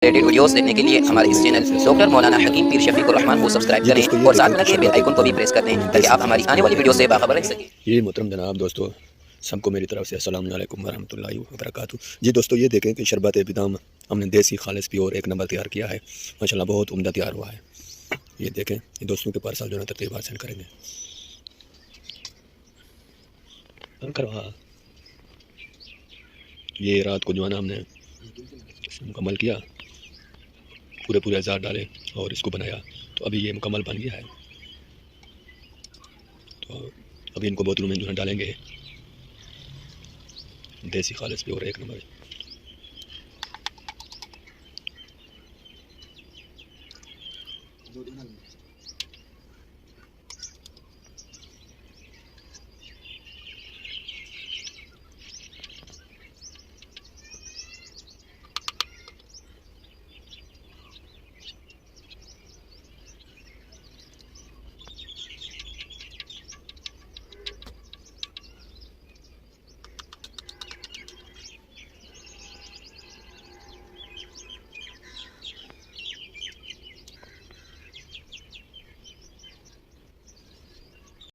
Related videos देखने के लिए हमारे इस चैनल डॉक्टर मौलाना हकीम पीर शफीकुर रहमान को सब्सक्राइब करें और साथ में लगे बेल आइकन को भी प्रेस कर दें ताकि आप हमारी आने वाली वीडियो से बाखबर रह सकें। ये मोहतरम जनाब दोस्तों, सबको मेरी तरफ से अस्सलाम वालेकुम वरहमतुल्लाहि वबरकातुहू। जी दोस्तों, ये देखें कि शरबत बिदाम हमने देसी खालिस प्योर एक नंबर तैयार किया है। माशाल्लाह बहुत उम्दा तैयार हुआ है। ये देखें, ये दोस्तों के पार्सल जो है तरतीब हासिल करेंगे। ये रात को जो है ना हमने मुकम्मल किया, पूरे पूरे अज़ार डाले और इसको बनाया, तो अभी ये मुकम्मल बन गया है। तो अभी इनको बोतलों में जो है डालेंगे। देसी खालिस प्योर एक नंबर।